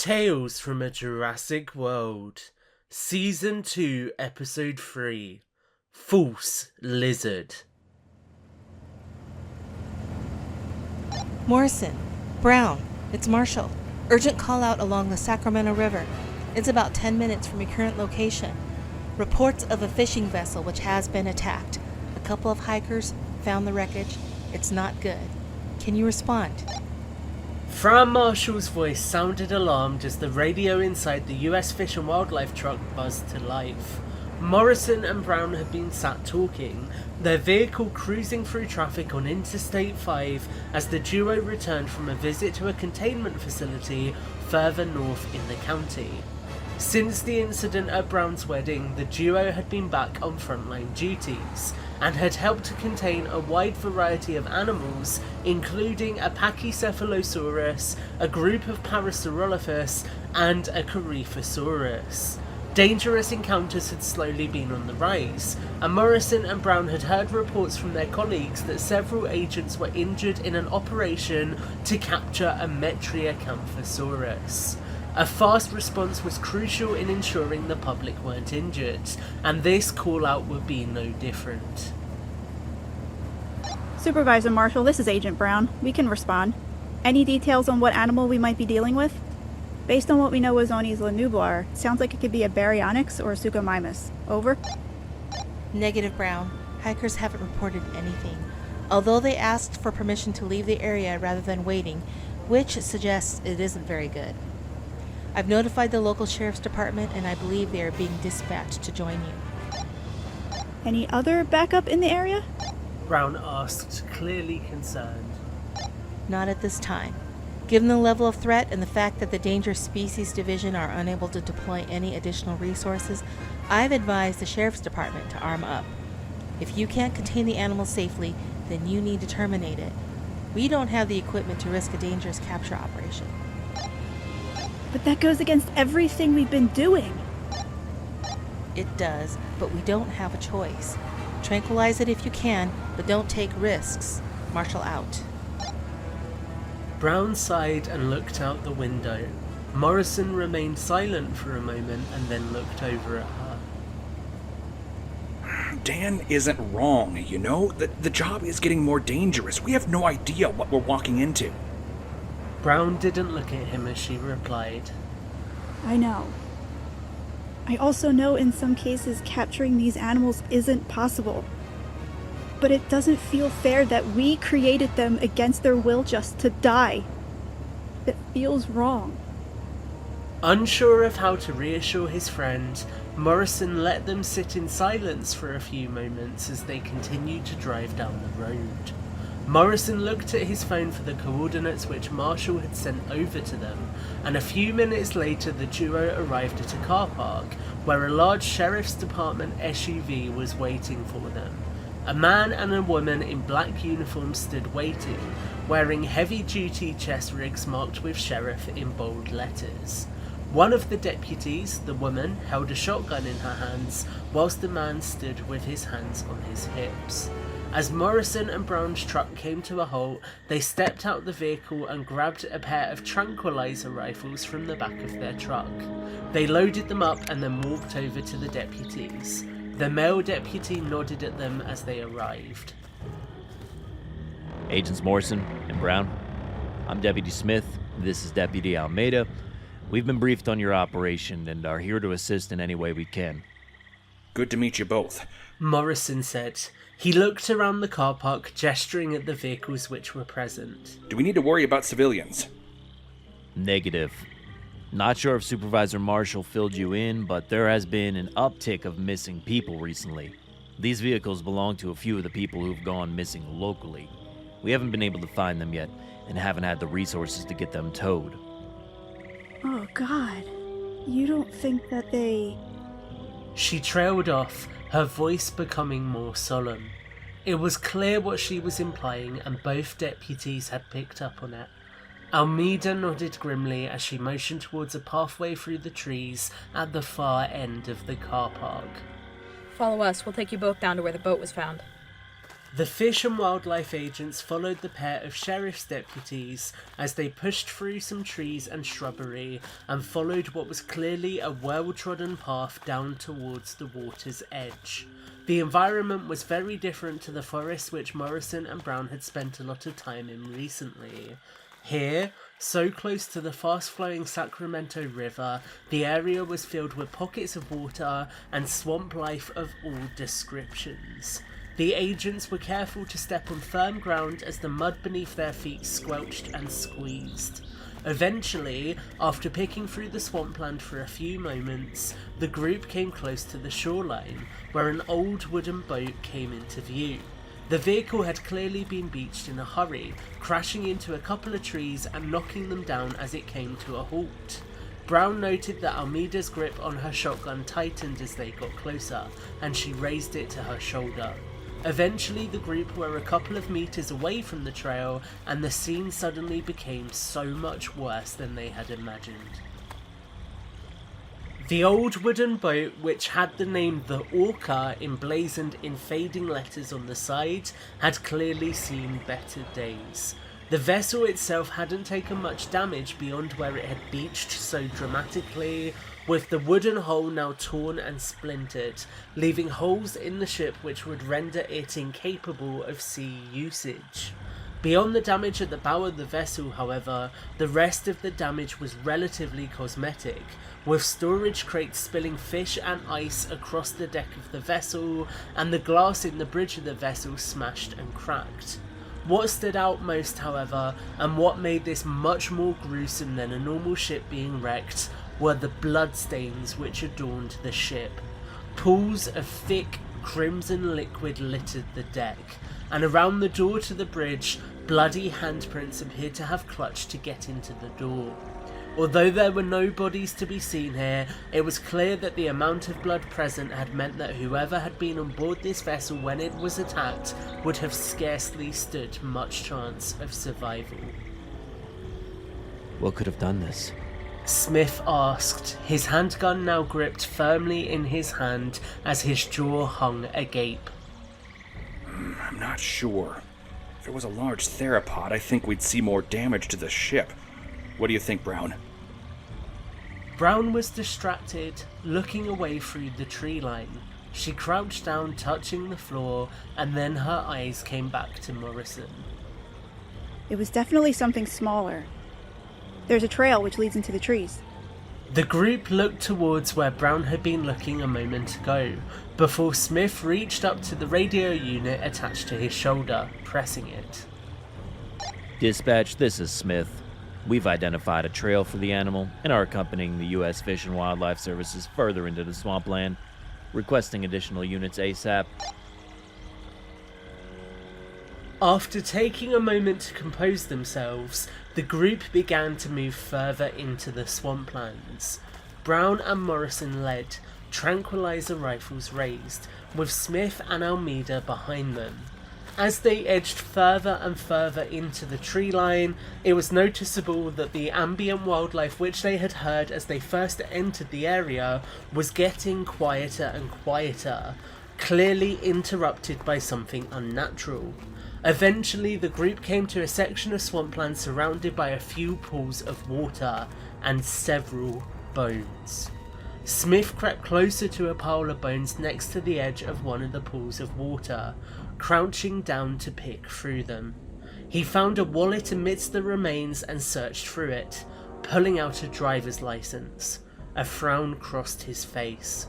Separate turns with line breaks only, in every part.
Tales from a Jurassic World, Season 2, Episode 3, False Lizard.
Morrison, Brown, it's Marshall. Urgent call out along the Sacramento River. It's about 10 minutes from your current location. Reports of a fishing vessel which has been attacked. A couple of hikers found the wreckage. It's not good. Can you respond?
Fran Marshall's voice sounded alarmed as the radio inside the US Fish and Wildlife truck buzzed to life. Morrison and Brown had been sat talking, their vehicle cruising through traffic on Interstate 5 as the duo returned from a visit to a containment facility further north in the county. Since the incident at Brown's wedding, the duo had been back on frontline duties and had helped to contain a wide variety of animals, including a Pachycephalosaurus, a group of Parasaurolophus, and a Coryphosaurus. Dangerous encounters had slowly been on the rise, and Morrison and Brown had heard reports from their colleagues that several agents were injured in an operation to capture a Metriacanthosaurus. A fast response was crucial in ensuring the public weren't injured, and this call-out would be no different.
Supervisor Marshall, this is Agent Brown. We can respond. Any details on what animal we might be dealing with? Based on what we know is on Isla Nublar, it sounds like it could be a Baryonyx or a Suchomimus. Over?
Negative, Brown. Hikers haven't reported anything, although they asked for permission to leave the area rather than waiting, which suggests it isn't very good. I've notified the local sheriff's department, and I believe they are being dispatched to join you.
Any other backup in the area?
Brown asked, clearly concerned.
Not at this time. Given the level of threat and the fact that the Dangerous Species Division are unable to deploy any additional resources, I've advised the sheriff's department to arm up. If you can't contain the animal safely, then you need to terminate it. We don't have the equipment to risk a dangerous capture operation.
But that goes against everything we've been doing.
It does, but we don't have a choice. Tranquilize it if you can, but don't take risks. Marshall out.
Brown sighed and looked out the window. Morrison remained silent for a moment and then looked over at her.
Dan isn't wrong, you know? The job is getting more dangerous. We have no idea what we're walking into.
Brown didn't look at him as she replied.
I know. I also know in some cases capturing these animals isn't possible. But it doesn't feel fair that we created them against their will just to die. It feels wrong.
Unsure of how to reassure his friend, Morrison let them sit in silence for a few moments as they continued to drive down the road. Morrison looked at his phone for the coordinates which Marshall had sent over to them, and a few minutes later the duo arrived at a car park where a large sheriff's department SUV was waiting for them. A man and a woman in black uniforms stood waiting, wearing heavy-duty chest rigs marked with sheriff in bold letters. One of the deputies, the woman, held a shotgun in her hands, whilst the man stood with his hands on his hips. As Morrison and Brown's truck came to a halt, they stepped out the vehicle and grabbed a pair of tranquilizer rifles from the back of their truck. They loaded them up and then walked over to the deputies. The male deputy nodded at them as they arrived.
Agents Morrison and Brown, I'm Deputy Smith. This is Deputy Almeida. We've been briefed on your operation and are here to assist in any way we can.
Good to meet you both.
Morrison said. He looked around the car park, gesturing at the vehicles which were present.
Do we need to worry about civilians?
Negative. Not sure if Supervisor Marshall filled you in, but there has been an uptick of missing people recently. These vehicles belong to a few of the people who've gone missing locally. We haven't been able to find them yet, and haven't had the resources to get them towed.
Oh, God. You don't think that they...
She trailed off, her voice becoming more solemn. It was clear what she was implying, and both deputies had picked up on it. Almeida nodded grimly as she motioned towards a pathway through the trees at the far end of the car park.
Follow us. We'll take you both down to where the boat was found.
The Fish and Wildlife agents followed the pair of sheriff's deputies as they pushed through some trees and shrubbery and followed what was clearly a well-trodden path down towards the water's edge. The environment was very different to the forest which Morrison and Brown had spent a lot of time in recently. Here, so close to the fast-flowing Sacramento River, the area was filled with pockets of water and swamp life of all descriptions. The agents were careful to step on firm ground as the mud beneath their feet squelched and squeezed. Eventually, after picking through the swampland for a few moments, the group came close to the shoreline, where an old wooden boat came into view. The vehicle had clearly been beached in a hurry, crashing into a couple of trees and knocking them down as it came to a halt. Brown noted that Almeida's grip on her shotgun tightened as they got closer, and she raised it to her shoulder. Eventually, the group were a couple of meters away from the trail, and the scene suddenly became so much worse than they had imagined. The old wooden boat, which had the name the Orca emblazoned in fading letters on the side, had clearly seen better days. The vessel itself hadn't taken much damage beyond where it had beached so dramatically, with the wooden hull now torn and splintered, leaving holes in the ship which would render it incapable of sea usage. Beyond the damage at the bow of the vessel, however, the rest of the damage was relatively cosmetic, with storage crates spilling fish and ice across the deck of the vessel, and the glass in the bridge of the vessel smashed and cracked. What stood out most, however, and what made this much more gruesome than a normal ship being wrecked, were the bloodstains which adorned the ship. Pools of thick, crimson liquid littered the deck, and around the door to the bridge, bloody handprints appeared to have clutched to get into the door. Although there were no bodies to be seen here, it was clear that the amount of blood present had meant that whoever had been on board this vessel when it was attacked would have scarcely stood much chance of survival.
What could have done this?
Smith asked, his handgun now gripped firmly in his hand as his jaw hung agape.
I'm not sure. If it was a large theropod, I think we'd see more damage to the ship. What do you think, Brown?
Brown was distracted, looking away through the tree line. She crouched down, touching the floor, and then her eyes came back to Morrison.
It was definitely something smaller. There's a trail which leads into the trees.
The group looked towards where Brown had been looking a moment ago, before Smith reached up to the radio unit attached to his shoulder, pressing it.
Dispatch, this is Smith. We've identified a trail for the animal and are accompanying the U.S. Fish and Wildlife Services further into the swampland, requesting additional units ASAP.
After taking a moment to compose themselves, the group began to move further into the swamplands. Brown and Morrison led, tranquilizer rifles raised, with Smith and Almeida behind them. As they edged further and further into the tree line, it was noticeable that the ambient wildlife which they had heard as they first entered the area was getting quieter and quieter, clearly interrupted by something unnatural. Eventually, the group came to a section of swampland surrounded by a few pools of water and several bones. Smith crept closer to a pile of bones next to the edge of one of the pools of water, crouching down to pick through them. He found a wallet amidst the remains and searched through it, pulling out a driver's license. A frown crossed his face.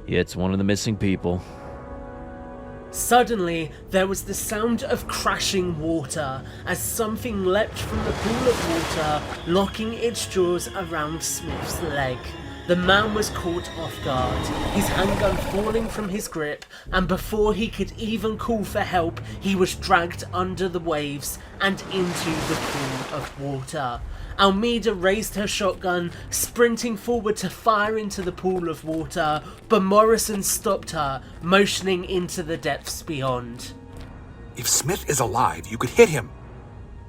Yeah, it's one of the missing people.
Suddenly, there was the sound of crashing water as something leapt from the pool of water, locking its jaws around Smith's leg. The man was caught off guard, his handgun falling from his grip, and before he could even call for help, he was dragged under the waves and into the pool of water. Almeida raised her shotgun, sprinting forward to fire into the pool of water, but Morrison stopped her, motioning into the depths beyond.
If Smith is alive, you could hit him.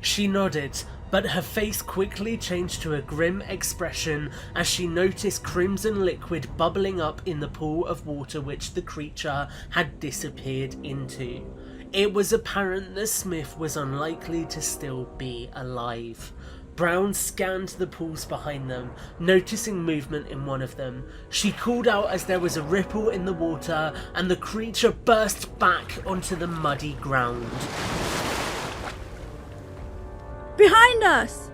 She nodded, but her face quickly changed to a grim expression as she noticed crimson liquid bubbling up in the pool of water which the creature had disappeared into. It was apparent that Smith was unlikely to still be alive. Brown scanned the pools behind them, noticing movement in one of them. She called out as there was a ripple in the water and the creature burst back onto the muddy ground.
Behind us!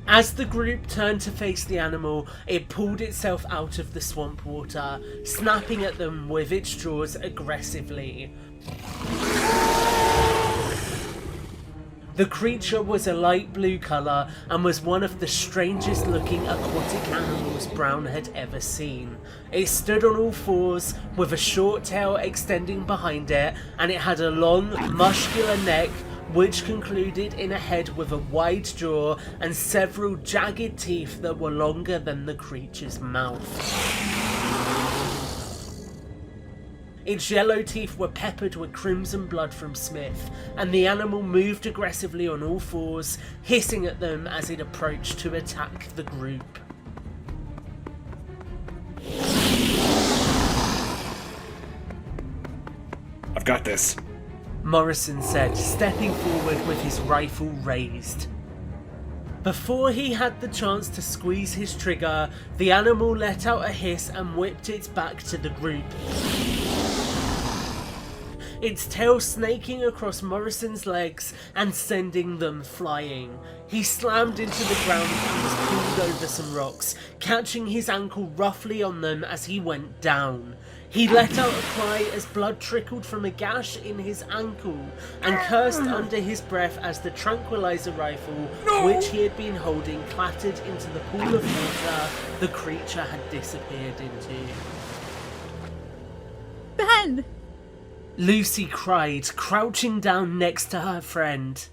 As the group turned to face the animal, it pulled itself out of the swamp water, snapping at them with its jaws aggressively. The creature was a light blue colour and was one of the strangest looking aquatic animals Brown had ever seen. It stood on all fours with a short tail extending behind it, and it had a long, muscular neck which concluded in a head with a wide jaw and several jagged teeth that were longer than the creature's mouth. Its yellow teeth were peppered with crimson blood from Smith, and the animal moved aggressively on all fours, hissing at them as it approached to attack the group.
I've got this,
Morrison said, stepping forward with his rifle raised. Before he had the chance to squeeze his trigger, the animal let out a hiss and whipped its back to the group, its tail snaking across Morrison's legs and sending them flying. He slammed into the ground and was pulled over some rocks, catching his ankle roughly on them as he went down. He let out a cry as blood trickled from a gash in his ankle and cursed under his breath as the tranquilizer rifle, which he had been holding, clattered into the pool of water the creature had disappeared into.
Ben!
Lucy cried, crouching down next to her friend.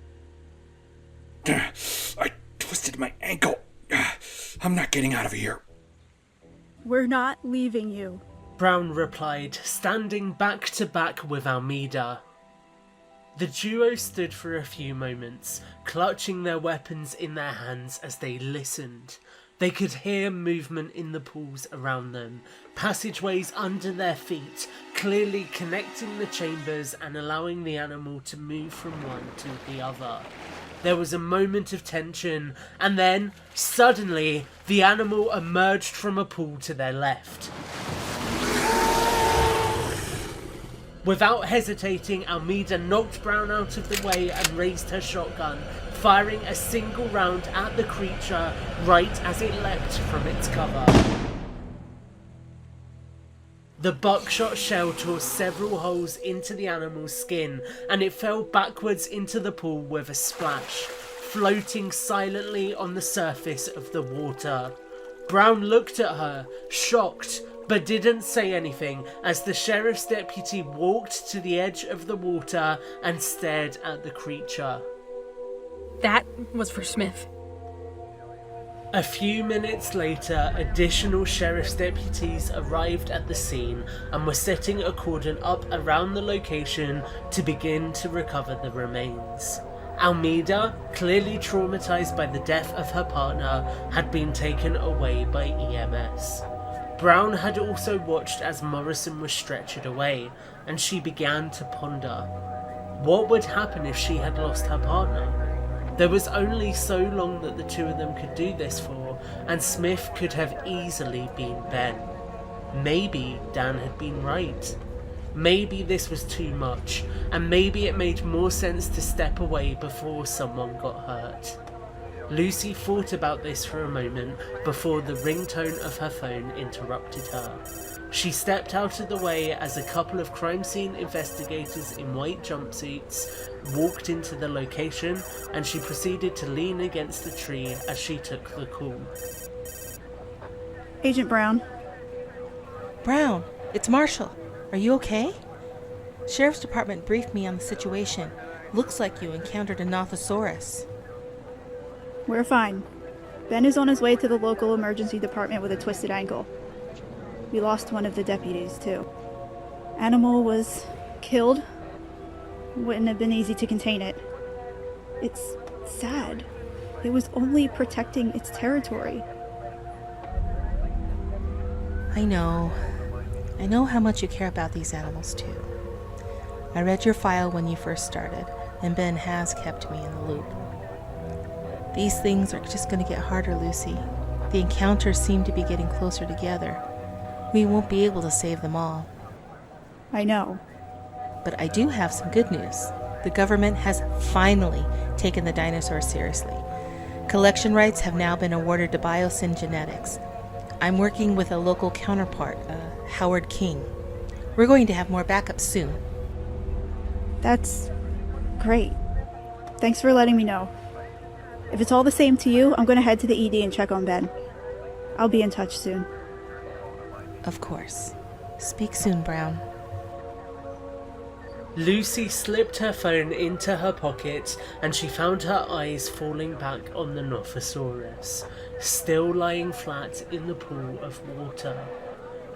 I twisted my ankle. I'm not getting out of here.
We're not leaving you.
Brown replied, standing back to back with Almeida. The duo stood for a few moments, clutching their weapons in their hands as they listened. They could hear movement in the pools around them, passageways under their feet, clearly connecting the chambers and allowing the animal to move from one to the other. There was a moment of tension, and then, suddenly, the animal emerged from a pool to their left. Without hesitating, Almeida knocked Brown out of the way and raised her shotgun, firing a single round at the creature right as it leapt from its cover. The buckshot shell tore several holes into the animal's skin, and it fell backwards into the pool with a splash, floating silently on the surface of the water. Brown looked at her, shocked, but didn't say anything as the sheriff's deputy walked to the edge of the water and stared at the creature.
That was for Smith.
A few minutes later, additional sheriff's deputies arrived at the scene and were setting a cordon up around the location to begin to recover the remains. Almeida, clearly traumatized by the death of her partner, had been taken away by EMS. Brown had also watched as Morrison was stretchered away, and she began to ponder. What would happen if she had lost her partner? There was only so long that the two of them could do this for, and Smith could have easily been Ben. Maybe Dan had been right. Maybe this was too much, and maybe it made more sense to step away before someone got hurt. Lucy thought about this for a moment before the ringtone of her phone interrupted her. She stepped out of the way as a couple of crime scene investigators in white jumpsuits walked into the location, and she proceeded to lean against the tree as she took the call.
Agent Brown.
Brown, it's Marshall. Are you okay? Sheriff's Department briefed me on the situation. Looks like you encountered a Nothosaurus.
We're fine. Ben is on his way to the local emergency department with a twisted ankle. We lost one of the deputies, too. Animal was killed. Wouldn't have been easy to contain it. It's sad. It was only protecting its territory.
I know. I know how much you care about these animals too. I read your file when you first started, and Ben has kept me in the loop. These things are just going to get harder, Lucy. The encounters seem to be getting closer together. We won't be able to save them all.
I know.
But I do have some good news. The government has finally taken the dinosaurs seriously. Collection rights have now been awarded to Biosyn Genetics. I'm working with a local counterpart, Howard King. We're going to have more backups soon.
That's great. Thanks for letting me know. If it's all the same to you, I'm going to head to the ED and check on Ben. I'll be in touch soon.
Of course. Speak soon, Brown.
Lucy slipped her phone into her pocket and she found her eyes falling back on the Nothosaurus, still lying flat in the pool of water.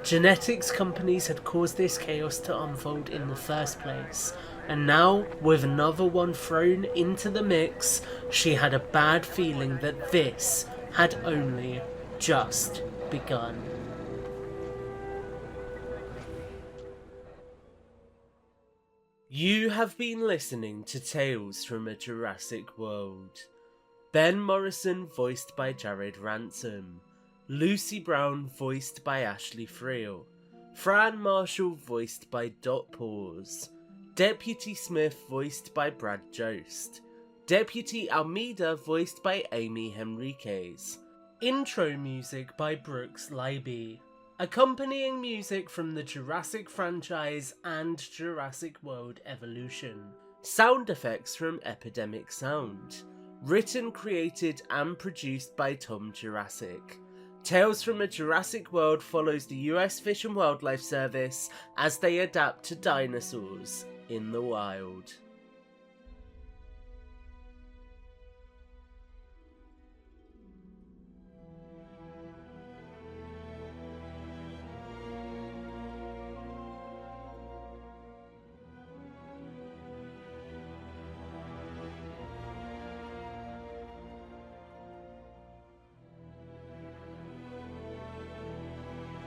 Genetics companies had caused this chaos to unfold in the first place, and now, with another one thrown into the mix, she had a bad feeling that this had only just begun. You have been listening to Tales from a Jurassic World. Ben Morrison voiced by Jared Ransom, Lucy Brown voiced by Ashley Friel, Fran Marshall voiced by Dot Pause, Deputy Smith voiced by Brad Jost, Deputy Almeida voiced by Amy Henriquez, intro music by Brooks Leiby, accompanying music from the Jurassic franchise and Jurassic World Evolution, sound effects from Epidemic Sound, written, created and produced by Tom Jurassic. Tales from a Jurassic World follows the US Fish and Wildlife Service as they adapt to dinosaurs in the wild.